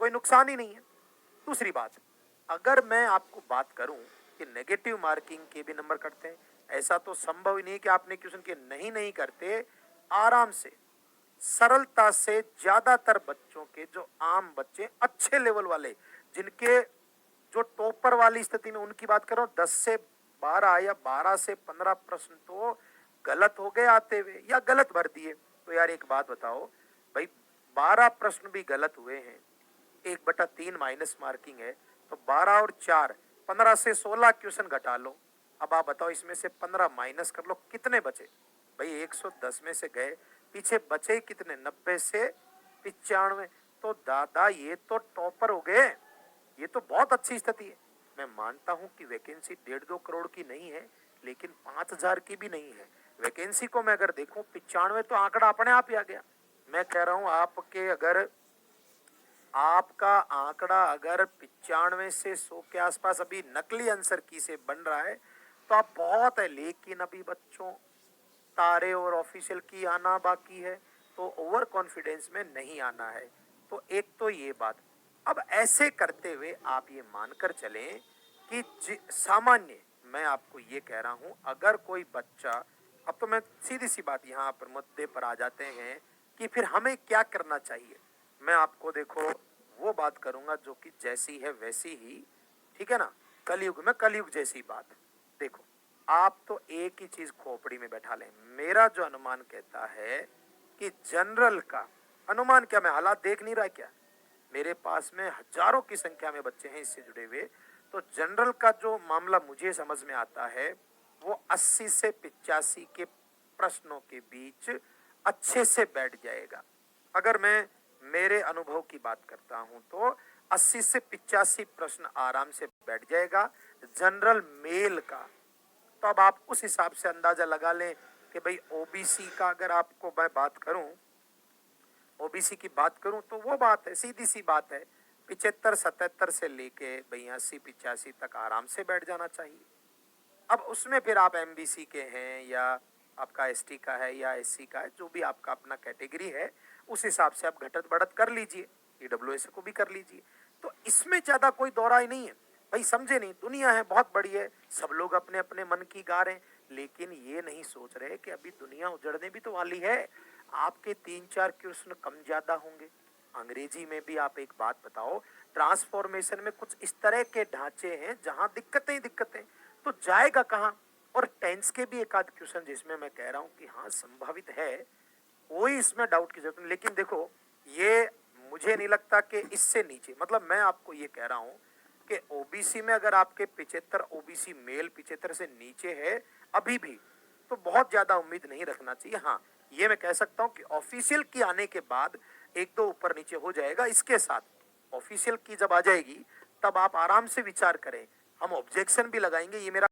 कोई नुकसान ही नहीं है। दूसरी बात, अगर मैं आपको बात करूं कि नेगेटिव मार्किंग के भी नंबर कटते हैं, ऐसा तो संभव ही नहीं कि आपने क्वेश्चन के नहीं करते। आराम से, सरलता से ज्यादातर बच्चों के, जो आम बच्चे अच्छे लेवल वाले, जिनके जो टॉपर वाली स्थिति में, उनकी बात कर रहा हूं, 10 से 12 या 12 से 15 प्रश्न तो गलत हो गए आते हुए, या गलत भर दिए। तो यार एक बात बताओ भाई, 12 प्रश्न भी गलत हुए हैं, 1/3 माइनस मार्किंग है, तो 12 और 4, 15 से 16 क्वेश्चन घटा लो। अब आप बताओ, इसमें से 15 माइनस कर लो, कितने बचे भाई? 110 में से गए, पीछे बचे कितने? 90 से 95। तो दादा ये तो टॉपर हो गए, ये तो बहुत अच्छी स्थिति है। मैं मानता हूं कि वैकेंसी 1.5-2 करोड़ की नहीं है, लेकिन 5,000 की भी नहीं है। वैकेंसी को मैं अगर देखूं 95, तो आंकड़ा अपने आप ही आ गया। मैं कह रहा हूं आपके, अगर आपका आंकड़ा अगर 95 से 100 के आसपास अभी नकली आंसर की से बन रहा है, तो आप बहुत है। लेकिन अभी बच्चों, तारे और ऑफिशियल की आना बाकी है, तो ओवर कॉन्फिडेंस में नहीं आना है। तो एक तो ये बात। अब ऐसे करते हुए आप ये मानकर चलें कि सामान्य, मैं आपको ये कह रहा हूं, अगर कोई बच्चा, अब तो मैं सीधी सी बात यहाँ पर मुद्दे पर आ जाते हैं कि फिर हमें क्या करना चाहिए। मैं आपको देखो वो बात करूंगा जो कि जैसी है वैसी ही, ठीक है ना, कलयुग में कलयुग जैसी बात। देखो, आप तो एक ही चीज खोपड़ी में बैठा लें। मेरा जो अनुमान कहता है कि जनरल का अनुमान, क्या मैं हालात देख नहीं रहा क्या? मेरे पास में हजारों की संख्या में बच्चे हैं इससे जुड़े हुए। तो जनरल का जो मामला मुझे समझ में आता है, वो 80 से 85 के प्रश्नों के बीच अच्छे से बैठ जाएगा। अगर मैं मेरे अनुभव की बात करता हूं, तो 80 से 85 प्रश्न आराम से बैठ जाएगा जनरल मेल का। तो अब आप उस हिसाब से अंदाजा लगा लें कि भाई ओबीसी का अगर आपको मैं बात करूं, ओबीसी की बात करूं, तो वो बात है, सीधी सी बात है, 75-77 से लेके 82-85 तक आराम से बैठ जाना चाहिए। अब उसमें फिर आप एमबीसी के हैं, या आपका एसटी का है, या एससी का है, जो भी आपका अपना कैटेगरी है, उस हिसाब से आप घटत बढ़त कर लीजिए, ईडब्ल्यूएस को भी कर लीजिए। तो इसमें ज्यादा कोई दौरा ही नहीं है भाई। समझे नहीं, दुनिया है बहुत बड़ी है, सब लोग अपने अपने मन की गा रहे हैं, लेकिन ये नहीं सोच रहे कि अभी दुनिया उजड़ने भी तो वाली है। आपके 3-4 क्वेश्चन कम ज्यादा होंगे। अंग्रेजी में भी आप एक बात बताओ, ट्रांसफॉर्मेशन में कुछ इस तरह के ढांचे हैं जहां दिक्कतें ही दिक्कतें, तो जाएगा कहाँ? और टेंस के भी एक आध क्वेश्चन जिसमें मैं कह रहा हूं कि हाँ संभावित है, कोई इसमें डाउट की जरूरत नहीं। लेकिन देखो, ये मुझे नहीं लगता कि इससे नीचे, मतलब मैं आपको ये कह रहा हूं कि ओबीसी में अगर आपके 75 ओबीसी मेल 75 से नीचे है अभी भी, तो बहुत ज्यादा उम्मीद नहीं रखना चाहिए। हाँ, ये मैं कह सकता हूं कि ऑफिशियल की आने के बाद 1-2 ऊपर नीचे हो जाएगा। इसके साथ ऑफिशियल की जब आ जाएगी, तब आप आराम से विचार करें। हम ऑब्जेक्शन भी लगाएंगे, ये मेरा